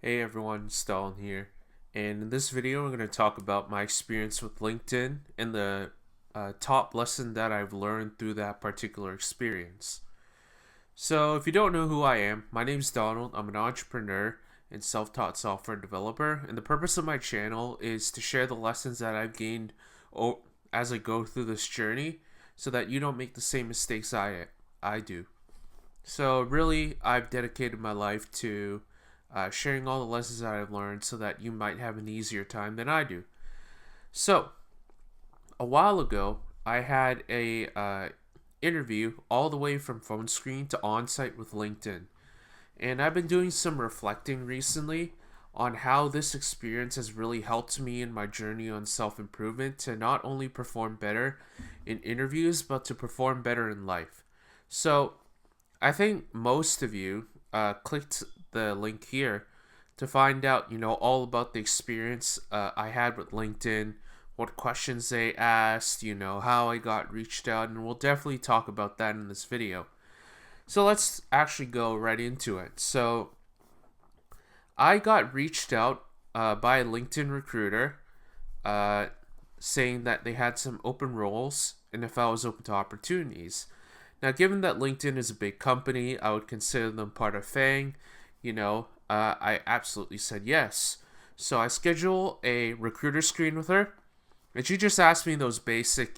Hey everyone, Stalin here, and in this video I'm going to talk about my experience with LinkedIn and the top lesson that I've learned through that particular experience. So if you don't know who I am, my name is Donald. I'm an entrepreneur and self-taught software developer, and the purpose of my channel is to share the lessons that I've gained as I go through this journey so that you don't make the same mistakes I do. So really, I've dedicated my life to sharing all the lessons that I've learned so that you might have an easier time than I do. So, a while ago, I had a interview all the way from phone screen to on-site with LinkedIn. And I've been doing some reflecting recently on how this experience has really helped me in my journey on self-improvement to not only perform better in interviews, but to perform better in life. So, I think most of you clicked the link here to find out, all about the experience I had with LinkedIn, what questions they asked, how I got reached out, and we'll definitely talk about that in this video. So let's actually go right into it. So I got reached out by a LinkedIn recruiter saying that they had some open roles and if I was open to opportunities. Now, given that LinkedIn is a big company, I would consider them part of FANG. I absolutely said yes. So I schedule a recruiter screen with her, and she just asked me those basic,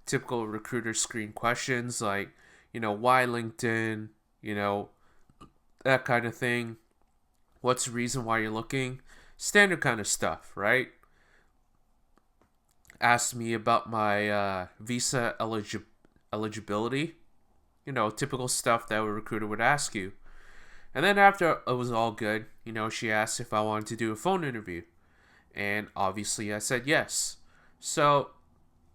typical recruiter screen questions like, why LinkedIn, that kind of thing. What's the reason why you're looking? Standard kind of stuff, right? Asked me about my visa eligibility. Typical stuff that a recruiter would ask you. And then after it was all good, she asked if I wanted to do a phone interview. And obviously I said yes. So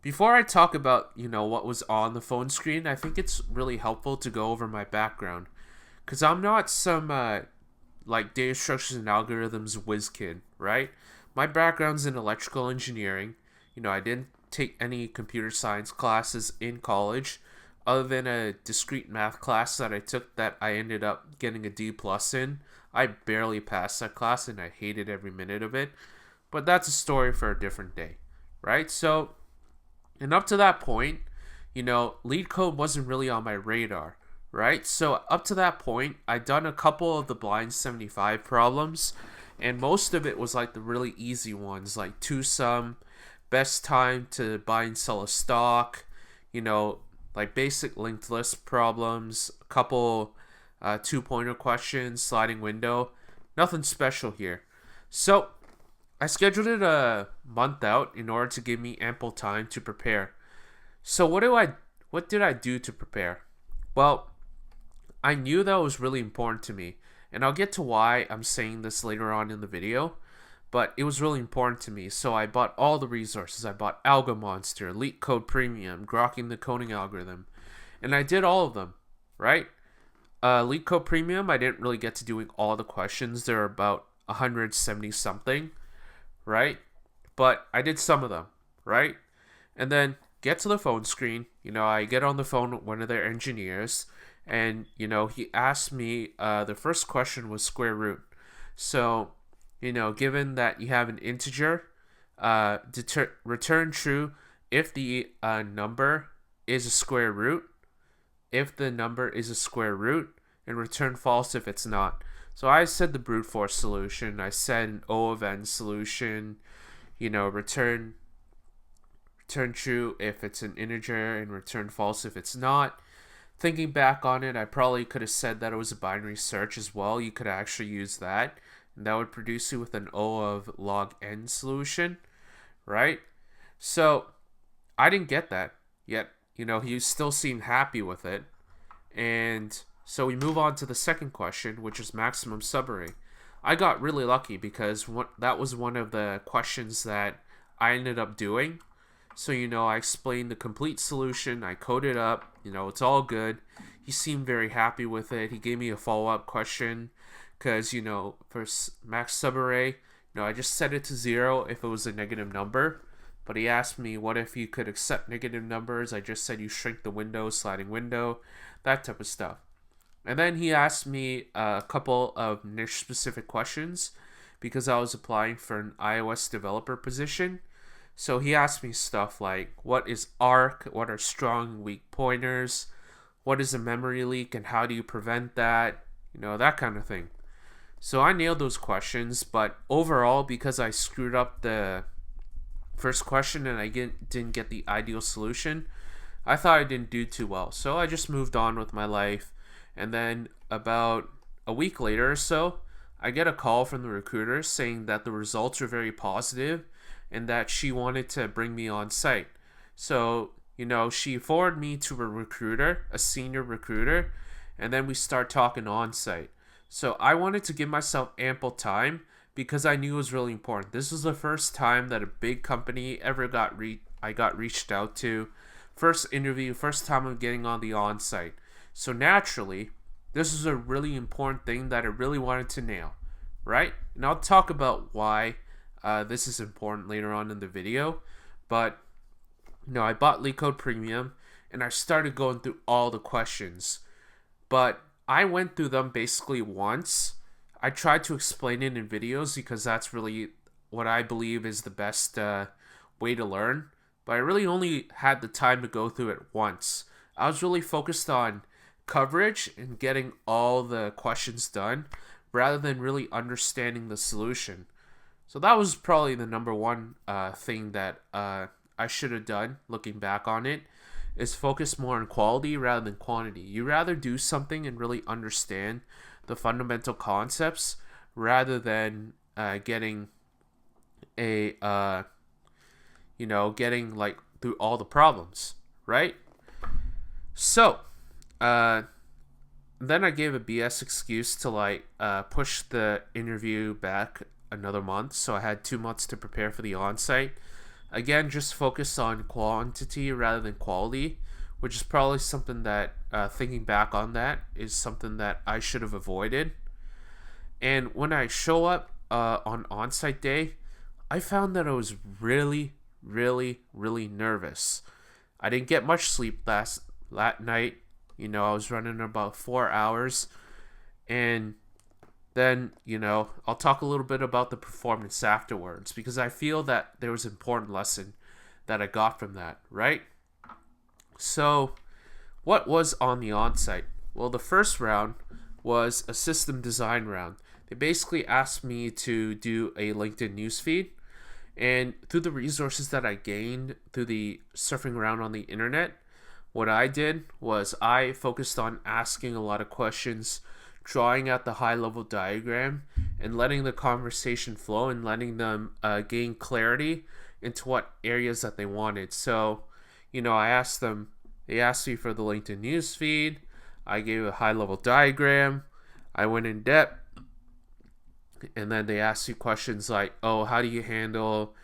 before I talk about, what was on the phone screen, I think it's really helpful to go over my background. Because I'm not some, data structures and algorithms whiz kid, right? My background's in electrical engineering. I didn't take any computer science classes in college other than a discrete math class that I took that I ended up getting a D plus in. I barely passed that class and I hated every minute of it. But that's a story for a different day, right? So, and up to that point, lead code wasn't really on my radar, right? So up to that point, I'd done a couple of the blind 75 problems, and most of it was like the really easy ones, like two-sum, best time to buy and sell a stock, like basic linked list problems, a couple two-pointer questions, sliding window. Nothing special here. So I scheduled it a month out in order to give me ample time to prepare. So what did I do to prepare? Well, I knew that was really important to me, and I'll get to why I'm saying this later on in the video. But it was really important to me, so I bought all the resources. I bought Algo Monster, Elite Code Premium, grokking the coding algorithm, and I did all of them, right? Elite Code Premium, I didn't really get to doing all the questions. There are about 170 something, right? But I did some of them, right? And then get to the phone screen. I get on the phone with one of their engineers, and he asked me. The first question was square root, so. Given that you have an integer, return true if the number is a square root, if the number is a square root, and return false if it's not. So I said the brute force solution. I said an O of n solution. Return true if it's an integer and return false if it's not. Thinking back on it, I probably could have said that it was a binary search as well. You could actually use that. And that would produce you with an O of log n solution, right? So I didn't get that yet. He still seemed happy with it. And so we move on to the second question, which is maximum subarray. I got really lucky because that was one of the questions that I ended up doing. So, I explained the complete solution. I coded up. It's all good. He seemed very happy with it. He gave me a follow-up question because, for max subarray, I just set it to 0 if it was a negative number. But he asked me, what if you could accept negative numbers? I just said you shrink the window, sliding window, that type of stuff. And then he asked me a couple of niche specific questions because I was applying for an iOS developer position. So he asked me stuff like, what is ARC? What are strong and weak pointers? What is a memory leak and how do you prevent that? That kind of thing. So I nailed those questions, but overall, because I screwed up the first question and I didn't get the ideal solution, I thought I didn't do too well. So I just moved on with my life. And then about a week later or so, I get a call from the recruiter saying that the results are very positive and that she wanted to bring me on site. So, she forwarded me to a recruiter, a senior recruiter, and then we start talking on site. So I wanted to give myself ample time because I knew it was really important. This was the first time that a big company ever I got reached out to. First interview, first time I'm getting on the on-site. So naturally, this is a really important thing that I really wanted to nail, right? And I'll talk about why this is important later on in the video. But, I bought LeetCode Premium and I started going through all the questions. But I went through them basically once. I tried to explain it in videos because that's really what I believe is the best way to learn. But I really only had the time to go through it once. I was really focused on coverage and getting all the questions done rather than really understanding the solution. So that was probably the number one thing that I should have done looking back on it, is focus more on quality rather than quantity. You rather do something and really understand the fundamental concepts rather than getting like through all the problems, right? So, then I gave a BS excuse to push the interview back another month. So I had 2 months to prepare for the on-site. Again, just focus on quantity rather than quality, which is probably something that, thinking back on that, is something that I should have avoided. And when I show up on on-site day, I found that I was really, really, really nervous. I didn't get much sleep last night. I was running about 4 hours. And then, I'll talk a little bit about the performance afterwards because I feel that there was an important lesson that I got from that, right? So, what was on the on-site? Well, the first round was a system design round. They basically asked me to do a LinkedIn newsfeed. And through the resources that I gained through the surfing around on the internet, what I did was I focused on asking a lot of questions, drawing out the high-level diagram, and letting the conversation flow and letting them gain clarity into what areas that they wanted. So, I asked them, they asked me for the LinkedIn newsfeed, I gave a high-level diagram, I went in depth, and then they asked you questions like, oh, how do you handle,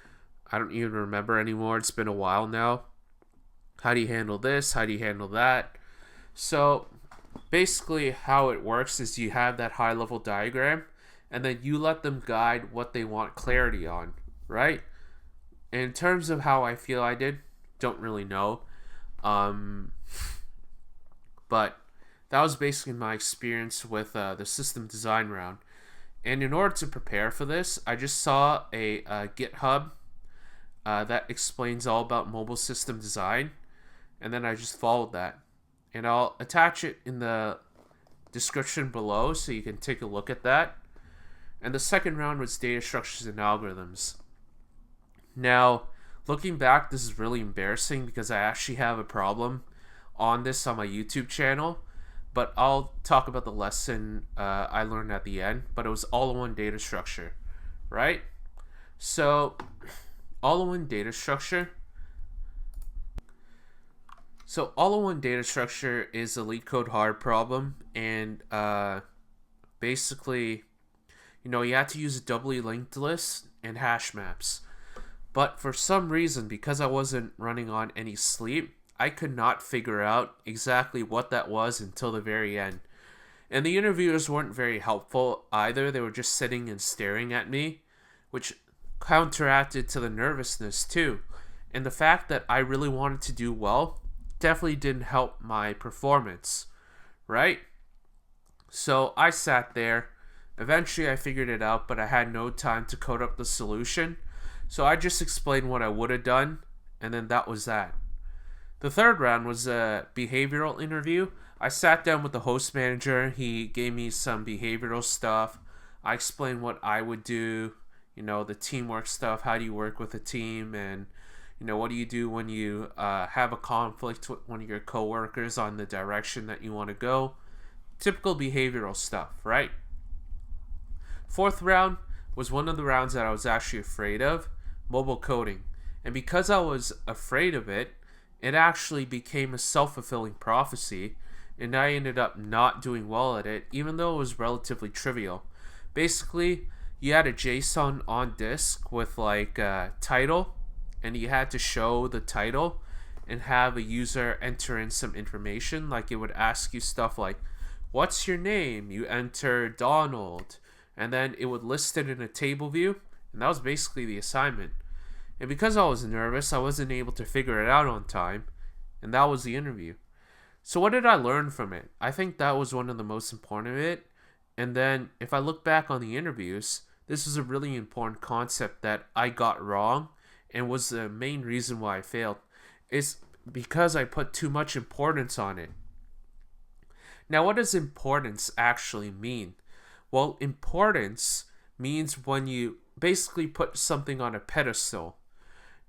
I don't even remember anymore, it's been a while now, how do you handle this, how do you handle that? So basically how it works is you have that high level diagram and then you let them guide what they want clarity on, right? In terms of how I feel I did, don't really know. But that was basically my experience with the system design round. And in order to prepare for this, I just saw a GitHub that explains all about mobile system design. And then I just followed that. And I'll attach it in the description below so you can take a look at that. And the second round was data structures and algorithms. Now, looking back, this is really embarrassing because I actually have a problem on this on my YouTube channel. But I'll talk about the lesson I learned at the end. But it was all-in-one data structure, right? So, all-in-one data structure. So, all-in-one data structure is a LeetCode hard problem. And basically, you have to use a doubly linked list and hash maps. But for some reason, because I wasn't running on any sleep, I could not figure out exactly what that was until the very end. And the interviewers weren't very helpful either. They were just sitting and staring at me, which counteracted to the nervousness too. And the fact that I really wanted to do well definitely didn't help my performance, right? So I sat there. Eventually, I figured it out, but I had no time to code up the solution. So I just explained what I would have done, and then that was that. The third round was a behavioral interview. I sat down with the host manager. He gave me some behavioral stuff. I explained what I would do, the teamwork stuff. How do you work with a team? And, what do you do when you have a conflict with one of your coworkers on the direction that you want to go? Typical behavioral stuff, right? Fourth round was one of the rounds that I was actually afraid of, mobile coding. And because I was afraid of it, it actually became a self-fulfilling prophecy, and I ended up not doing well at it, even though it was relatively trivial. Basically, you had a JSON on disk with like a title, and you had to show the title and have a user enter in some information. Like it would ask you stuff like, what's your name? You enter Donald, and then it would list it in a table view, and that was basically the assignment. And because I was nervous, I wasn't able to figure it out on time, and that was the interview. So what did I learn from it? I think that was one of the most important of it. And then if I look back on the interviews, this was a really important concept that I got wrong and was the main reason why I failed. It's because I put too much importance on it. Now, what does importance actually mean? Well, importance means when you basically put something on a pedestal.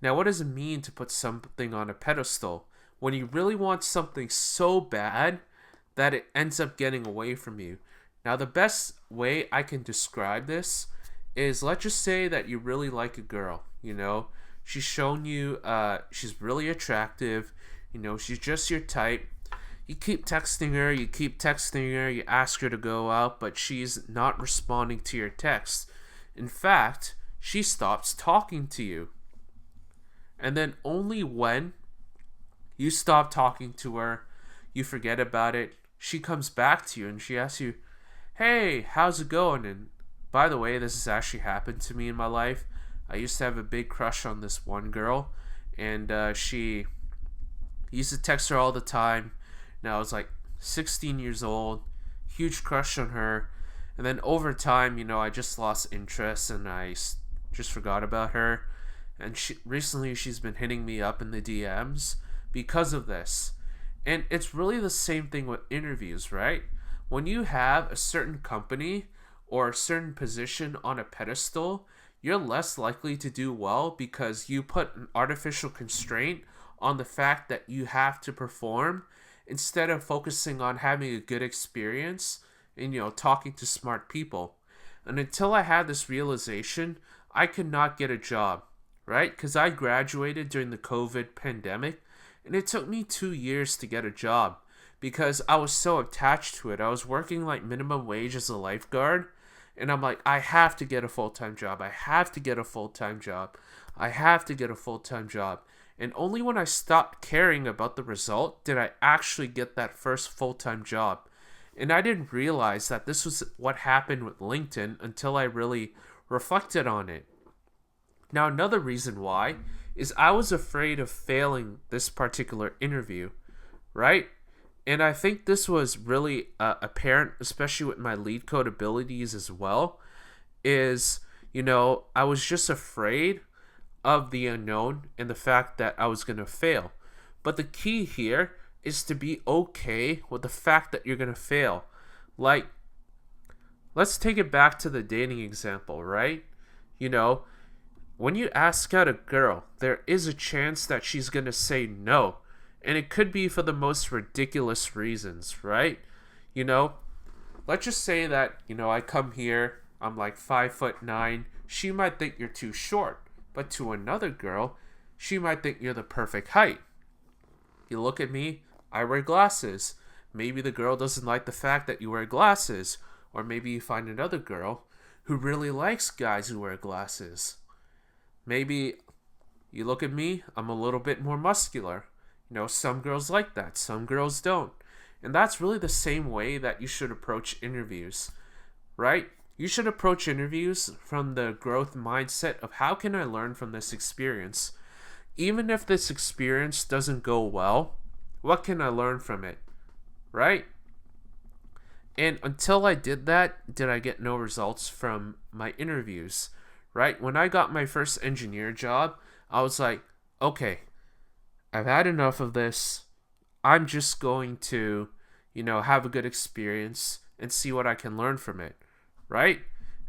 Now, what does it mean to put something on a pedestal? When you really want something so bad that it ends up getting away from you. Now, the best way I can describe this is, let's just say that you really like a girl, She's shown you she's really attractive, she's just your type. You keep texting her, you ask her to go out, but she's not responding to your texts. In fact, she stops talking to you. And then only when you stop talking to her, you forget about it, she comes back to you and she asks you, hey, how's it going? And by the way, this has actually happened to me in my life. I used to have a big crush on this one girl, and she used to text her all the time. Now I was like 16 years old, huge crush on her. And then over time, I just lost interest and I just forgot about her. And recently she's been hitting me up in the DMs because of this. And it's really the same thing with interviews, right? When you have a certain company or a certain position on a pedestal, you're less likely to do well because you put an artificial constraint on the fact that you have to perform instead of focusing on having a good experience and, talking to smart people. And until I had this realization, I could not get a job, right? Because I graduated during the COVID pandemic, and it took me 2 years to get a job because I was so attached to it. I was working like minimum wage as a lifeguard, and I'm like, I have to get a full-time job. I have to get a full-time job. I have to get a full-time job. And only when I stopped caring about the result did I actually get that first full-time job. And I didn't realize that this was what happened with LinkedIn until I really reflected on it. Now, another reason why is I was afraid of failing this particular interview, right? And I think this was really apparent, especially with my lead code abilities as well, is, I was just afraid of the unknown and the fact that I was going to fail. But the key here is to be okay with the fact that you're going to fail. Like, let's take it back to the dating example, right? When you ask out a girl, there is a chance that she's going to say no. And it could be for the most ridiculous reasons, right? Let's just say that, I come here, I'm like 5'9". She might think you're too short. But to another girl, she might think you're the perfect height. You look at me, I wear glasses. Maybe the girl doesn't like the fact that you wear glasses. Or maybe you find another girl who really likes guys who wear glasses. Maybe you look at me, I'm a little bit more muscular. Some girls like that, some girls don't. And that's really the same way that you should approach interviews, right? You should approach interviews from the growth mindset of how can I learn from this experience? Even if this experience doesn't go well, what can I learn from it, right? And until I did that, did I get no results from my interviews, right? When I got my first engineer job, I was like, okay, I've had enough of this. I'm just going to, have a good experience and see what I can learn from it, right?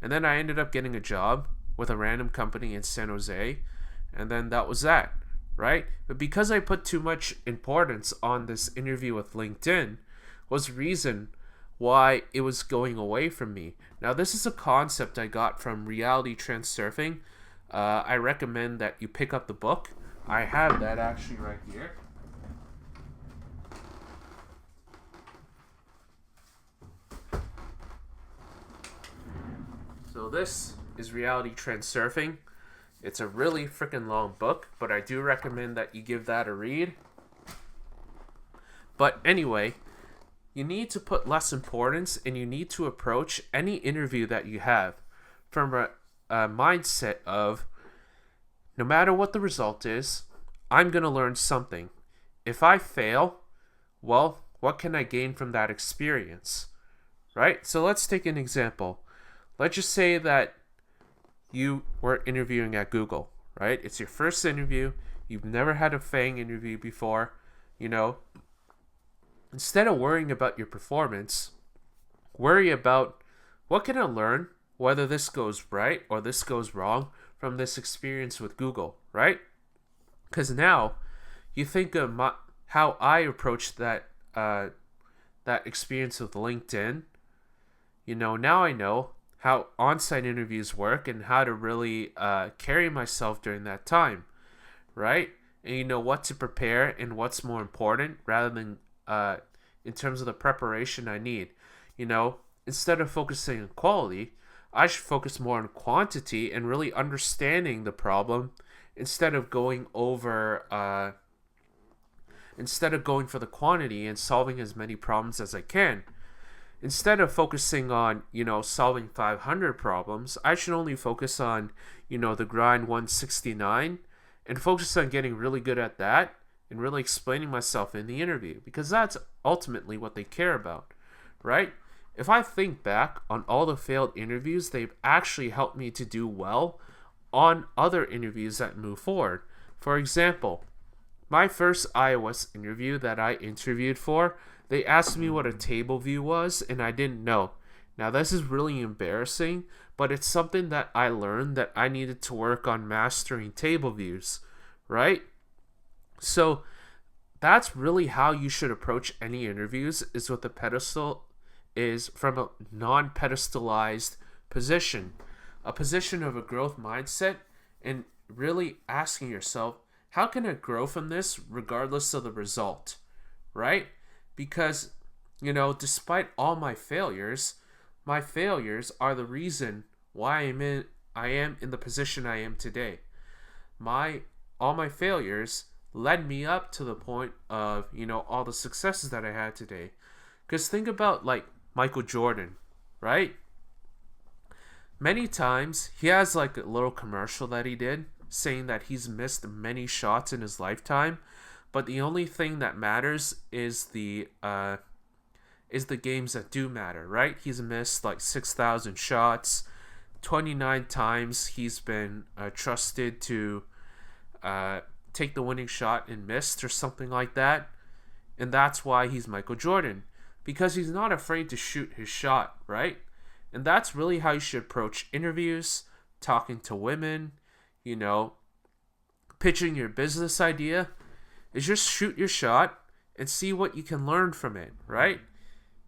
And then I ended up getting a job with a random company in San Jose, and then that was that, right? But because I put too much importance on this interview with LinkedIn, was the reason why it was going away from me. Now, this is a concept I got from Reality Transurfing. I recommend that you pick up the book. I have that actually right here. So this is Reality Transurfing. It's a really freaking long book, but I do recommend that you give that a read. But anyway, you need to put less importance and you need to approach any interview that you have from a mindset of, no matter what the result is, I'm going to learn something. If I fail, well, what can I gain from that experience? Right? So let's take an example. Let's just say that you were interviewing at Google, right? It's your first interview. You've never had a FANG interview before. Instead of worrying about your performance, worry about what can I learn, whether this goes right or this goes wrong from this experience with Google, right? Because now you think of how I approached that experience with LinkedIn. Now I know how on-site interviews work and how to really carry myself during that time, right? And you know what to prepare and what's more important rather than in terms of the preparation I need. Instead of focusing on quality, I should focus more on quantity and really understanding the problem instead of going for the quantity and solving as many problems as I can. Instead of focusing on, solving 500 problems, I should only focus on, the grind 169 and focus on getting really good at that and really explaining myself in the interview, because that's ultimately what they care about, right? If I think back on all the failed interviews, they've actually helped me to do well on other interviews that move forward. For example, my first iOS interview that I interviewed for, they asked me what a table view was, and I didn't know. Now, this is really embarrassing, but it's something that I learned that I needed to work on mastering table views, right? So that's really how you should approach any interviews, is with a pedestal, is from a non-pedestalized position, a position of a growth mindset, and really asking yourself, how can I grow from this regardless of the result, right? Because, despite all my failures are the reason why I am in the position I am today. All my failures led me up to the point of, all the successes that I had today. Because think about, like, Michael Jordan, right? Many times, he has, like, a little commercial that he did saying that he's missed many shots in his lifetime, but the only thing that matters is the games that do matter, right? He's missed like 6,000 shots. 29 times he's been trusted to take the winning shot and missed or something like that. And that's why he's Michael Jordan, because he's not afraid to shoot his shot, right? And that's really how you should approach interviews, talking to women, pitching your business idea. Is just shoot your shot and see what you can learn from it, right?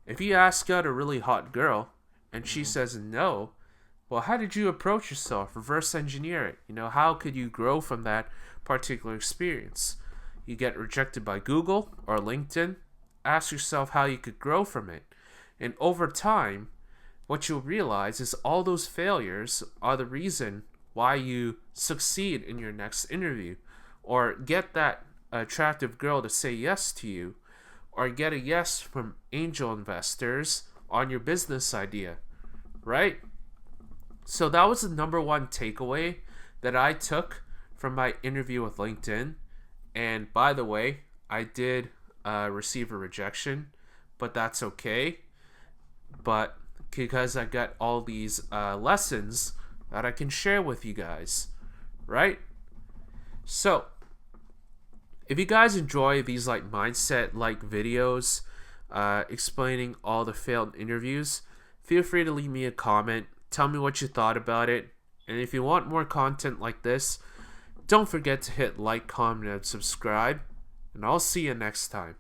If you ask out a really hot girl and she says no, well, how did you approach yourself? Reverse engineer it. How could you grow from that particular experience? You get rejected by Google or LinkedIn, ask yourself how you could grow from it. And over time, what you'll realize is all those failures are the reason why you succeed in your next interview, or get that attractive girl to say yes to you, or get a yes from angel investors on your business idea, right? So that was the number one takeaway that I took from my interview with LinkedIn. And by the way, I did receive a rejection, but that's okay. but because I got all these lessons that I can share with you guys, right? So, if you guys enjoy these like mindset like videos explaining all the failed interviews, feel free to leave me a comment. Tell me what you thought about it. And if you want more content like this, don't forget to hit like, comment, and subscribe. And I'll see you next time.